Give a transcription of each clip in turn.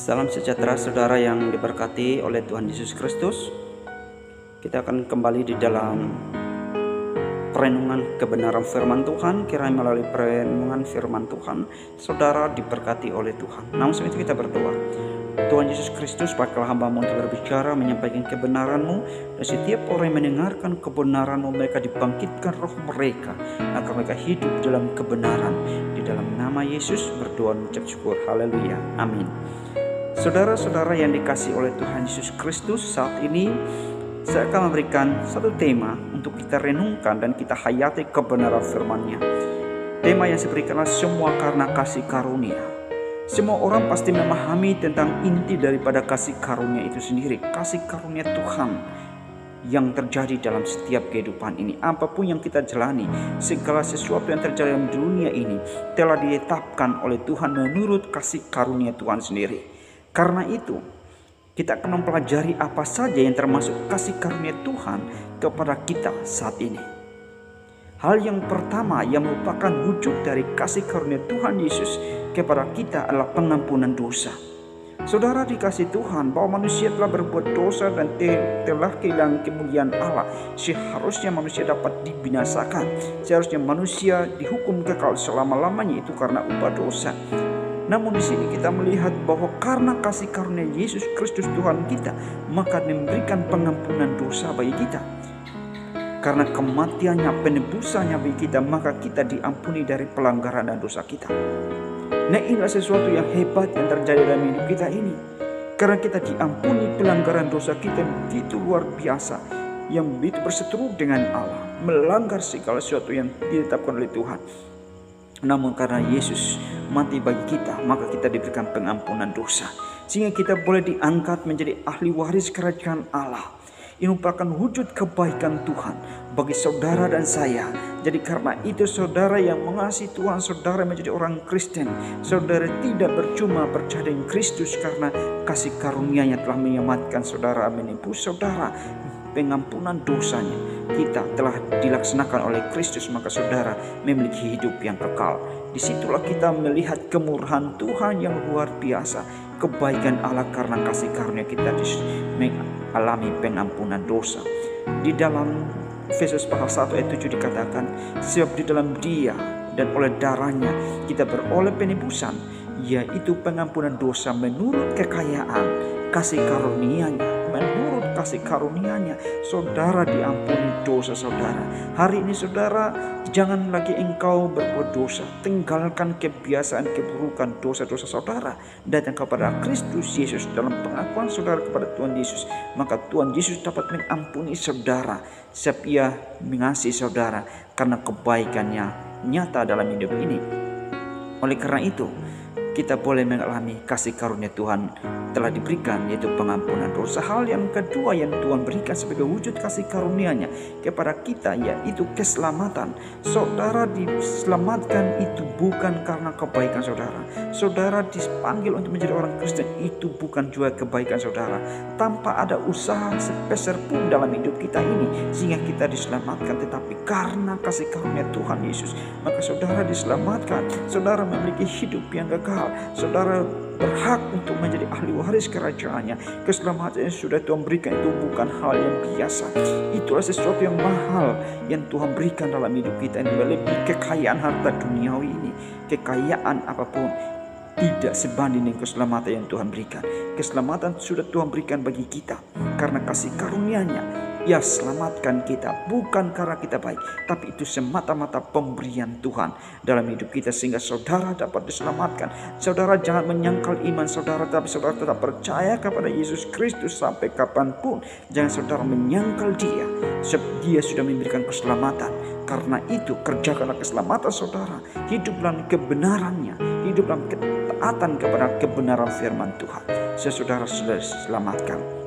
Salam sejahtera saudara yang diberkati oleh Tuhan Yesus Kristus. Kita akan kembali di dalam perenungan kebenaran firman Tuhan. Kiranya melalui perenungan firman Tuhan saudara diberkati oleh Tuhan. Namun sebelum itu kita berdoa. Tuhan Yesus Kristus, pakailah hamba-Mu untuk berbicara, menyampaikan kebenaran-Mu, dan setiap orang yang mendengarkan kebenaran-Mu, mereka dibangkitkan roh mereka agar mereka hidup dalam kebenaran. Di dalam nama Yesus berdoa mengucap syukur. Haleluya. Amin. Saudara-saudara yang dikasihi oleh Tuhan Yesus Kristus, saat ini saya akan memberikan satu tema untuk kita renungkan dan kita hayati kebenaran firman-Nya. Tema yang saya berikan adalah semua karena kasih karunia. Semua orang pasti memahami tentang inti daripada kasih karunia itu sendiri. Kasih karunia Tuhan yang terjadi dalam setiap kehidupan ini. Apapun yang kita jalani, segala sesuatu yang terjadi dalam dunia ini telah ditetapkan oleh Tuhan menurut kasih karunia Tuhan sendiri. Karena itu, kita akan mempelajari apa saja yang termasuk kasih karunia Tuhan kepada kita saat ini. Hal yang pertama yang merupakan wujud dari kasih karunia Tuhan Yesus kepada kita adalah pengampunan dosa. Saudara dikasih Tuhan bahwa manusia telah berbuat dosa dan telah kehilangan kemuliaan Allah. Seharusnya manusia dapat dibinasakan. Seharusnya manusia dihukum kekal selama-lamanya, itu karena upah dosa. Namun di sini kita melihat bahwa karena kasih karunia Yesus Kristus Tuhan kita, maka memberikan pengampunan dosa bagi kita. Karena kematiannya, penebusannya bagi kita, maka kita diampuni dari pelanggaran dan dosa kita. Nah, inilah sesuatu yang hebat yang terjadi dalam hidup kita ini. Karena kita diampuni pelanggaran dosa kita begitu luar biasa, yang begitu berseteru dengan Allah, melanggar segala sesuatu yang ditetapkan oleh Tuhan. Namun karena Yesus mati bagi kita, maka kita diberikan pengampunan dosa, sehingga kita boleh diangkat menjadi ahli waris kerajaan Allah. Ini merupakan wujud kebaikan Tuhan bagi saudara dan saya. Jadi karena itu saudara yang mengasihi Tuhan, saudara menjadi orang Kristen, saudara tidak percuma percaya dengan Kristus, karena kasih karunia-Nya telah menyelamatkan saudara, menebus saudara. Pengampunan dosanya kita telah dilaksanakan oleh Kristus, maka saudara memiliki hidup yang kekal. Disitulah kita melihat kemurahan Tuhan yang luar biasa, kebaikan Allah karena kasih karunia kita mengalami pengampunan dosa. Di dalam Efesus pasal 1 ayat 7 dikatakan, sebab di dalam Dia dan oleh darahnya kita beroleh penebusan, yaitu pengampunan dosa menurut kekayaan kasih karunia-Nya. Menurut kasih karunia-Nya, saudara diampuni dosa saudara. Hari ini saudara, jangan lagi engkau berbuat dosa. Tinggalkan kebiasaan keburukan dosa-dosa saudara. Datang kepada Kristus Yesus dalam pengakuan saudara kepada Tuhan Yesus. Maka Tuhan Yesus dapat mengampuni saudara, sebab Ia mengasihi saudara karena kebaikan-Nya nyata dalam hidup ini. Oleh karena itu, kita boleh mengalami kasih karunia Tuhan telah diberikan, yaitu pengampunan dosa. Hal yang kedua yang Tuhan berikan sebagai wujud kasih karunia-Nya kepada kita, yaitu keselamatan. Saudara diselamatkan itu bukan karena kebaikan saudara. Saudara dipanggil untuk menjadi orang Kristen itu bukan juga kebaikan saudara, tanpa ada usaha sepeser pun dalam hidup kita ini sehingga kita diselamatkan, tetapi karena kasih karunia Tuhan Yesus, maka saudara diselamatkan. Saudara memiliki hidup yang kekal. Saudara berhak untuk menjadi ahli waris kerajaan-Nya. Keselamatan yang sudah Tuhan berikan itu bukan hal yang biasa. Itulah sesuatu yang mahal yang Tuhan berikan dalam hidup kita ini, melebihi kekayaan harta duniawi ini. Kekayaan apapun tidak sebanding dengan keselamatan yang Tuhan berikan. Keselamatan sudah Tuhan berikan bagi kita karena kasih karunia-Nya. Ia selamatkan kita bukan karena kita baik, tapi itu semata-mata pemberian Tuhan dalam hidup kita sehingga saudara dapat diselamatkan. Saudara jangan menyangkal iman saudara, tapi saudara tetap percaya kepada Yesus Kristus sampai kapanpun. Jangan saudara menyangkal Dia, sebab Dia sudah memberikan keselamatan. Karena itu kerjakanlah keselamatan saudara, hidup dalam kebenaran-Nya, hidup dalam ketaatan kepada kebenaran firman Tuhan. Saudara sudah diselamatkan.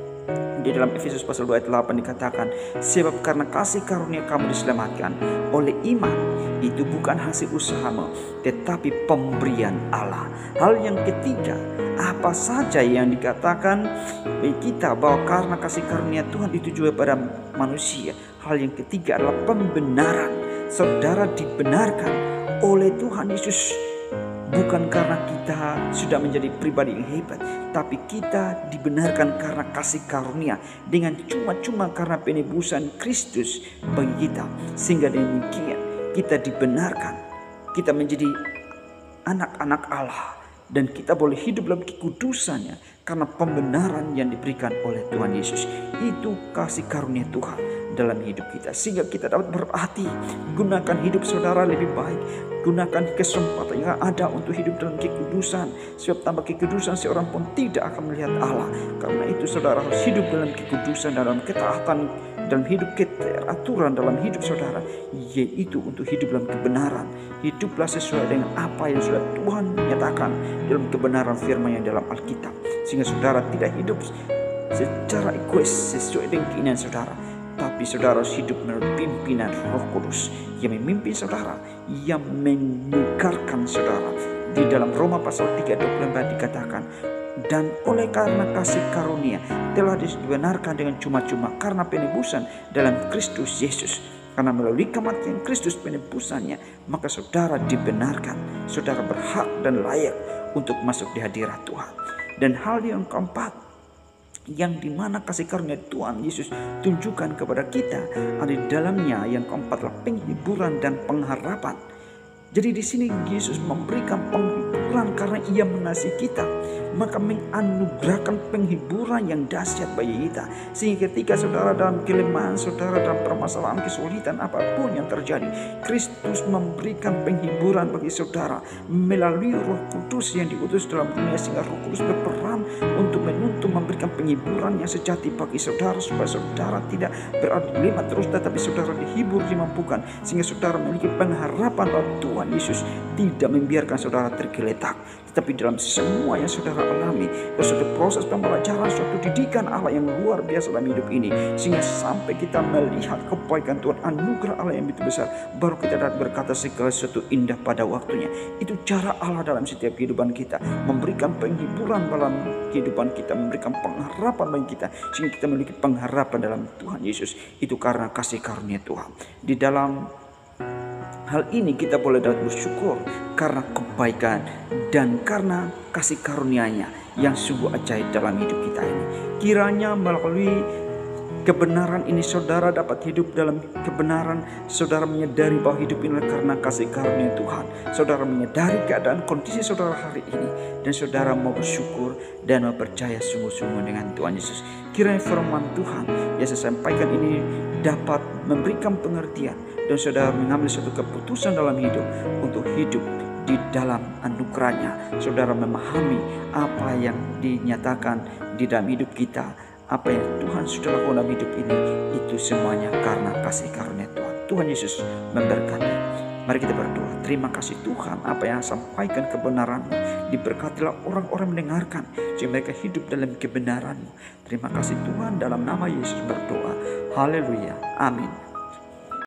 Di dalam Efesus pasal 2 ayat 8 dikatakan, sebab karena kasih karunia kamu diselamatkan oleh iman, itu bukan hasil usahamu, tetapi pemberian Allah. Hal yang ketiga, apa saja yang dikatakan bagi kita bahwa karena kasih karunia Tuhan itu juga pada manusia. Hal yang ketiga adalah pembenaran. Saudara dibenarkan oleh Tuhan Yesus bukan karena kita sudah menjadi pribadi yang hebat, tapi kita dibenarkan karena kasih karunia dengan cuma-cuma karena penebusan Kristus bagi kita. Sehingga demikian kita dibenarkan, kita menjadi anak-anak Allah, dan kita boleh hidup dalam kekudusannya karena pembenaran yang diberikan oleh Tuhan Yesus. Itu kasih karunia Tuhan dalam hidup kita, sehingga kita dapat berarti gunakan hidup saudara lebih baik. Gunakan kesempatan yang ada untuk hidup dalam kekudusan, sebab tanpa kekudusan seorang pun tidak akan melihat Allah. Karena itu saudara harus hidup dalam kekudusan, dalam ketaatan, dalam hidup keteraturan dalam hidup saudara, yaitu untuk hidup dalam kebenaran. Hiduplah sesuai dengan apa yang sudah Tuhan nyatakan dalam kebenaran firman yang dalam Alkitab, sehingga saudara tidak hidup secara egois sesuai dengan keinginan saudara, tapi saudara harus hidup menurut pimpinan Roh Kudus yang memimpin saudara, yang menyegarkan saudara. Di dalam Roma pasal 3:24 dikatakan, dan oleh karena kasih karunia telah dibenarkan dengan cuma-cuma karena penebusan dalam Kristus Yesus. Karena melalui kematian Kristus penebusannya, maka saudara dibenarkan. Saudara berhak dan layak untuk masuk di hadirat Tuhan. Dan hal yang keempat, yang dimana kasih karunia Tuhan Yesus tunjukkan kepada kita, ada di dalamnya yang keempat adalah penghiburan dan pengharapan. Jadi di sini Yesus memberikan penghiburan karena Ia mengasihi kita, maka menganugerahkan penghiburan yang dahsyat bagi kita. Sehingga ketika saudara dalam kelemahan, saudara dalam permasalahan, kesulitan apapun yang terjadi, Kristus memberikan penghiburan bagi saudara melalui Roh Kudus yang diutus dalam dunia, sehingga Roh Kudus berperan untuk menuntun, memberikan penghiburan yang sejati bagi saudara, supaya saudara tidak berada di dilema terus, tetapi saudara dihibur, dimampukan, sehingga saudara memiliki pengharapan bahwa Tuhan Yesus tidak membiarkan saudara tergeletak. Tetapi dalam semua yang saudara alami, suatu proses pembelajaran, suatu didikan Allah yang luar biasa dalam hidup ini, sehingga sampai kita melihat kebaikan Tuhan, anugerah Allah yang begitu besar, baru kita dapat berkata segala sesuatu indah pada waktunya. Itu cara Allah dalam setiap kehidupan kita, memberikan penghiburan dalam kehidupan kita, memberikan pengharapan bagi kita, sehingga kita memiliki pengharapan dalam Tuhan Yesus. Itu karena kasih karunia Tuhan. Di dalam hal ini kita boleh dapat bersyukur karena kebaikan dan karena kasih karunia-Nya yang sungguh ajaib dalam hidup kita ini. Kiranya melalui kebenaran ini saudara dapat hidup dalam kebenaran. Saudara menyadari bahwa hidup ini karena kasih karunia Tuhan. Saudara menyadari keadaan kondisi saudara hari ini, dan saudara mau bersyukur dan mau percaya sungguh-sungguh dengan Tuhan Yesus. Kiranya firman Tuhan yang saya sampaikan ini dapat memberikan pengertian, dan saudara mengambil suatu keputusan dalam hidup untuk hidup di dalam anugerahnya. Saudara memahami apa yang dinyatakan di dalam hidup kita, apa yang Tuhan sudah lakukan dalam hidup ini, itu semuanya karena kasih karunia Tuhan. Tuhan Yesus memberkati. Mari kita berdoa. Terima kasih Tuhan, apa yang sampaikan kebenaran-Mu, diberkatilah orang-orang mendengarkan, sehingga mereka hidup dalam kebenaran-Mu. Terima kasih Tuhan, dalam nama Yesus berdoa. Haleluya. Amin.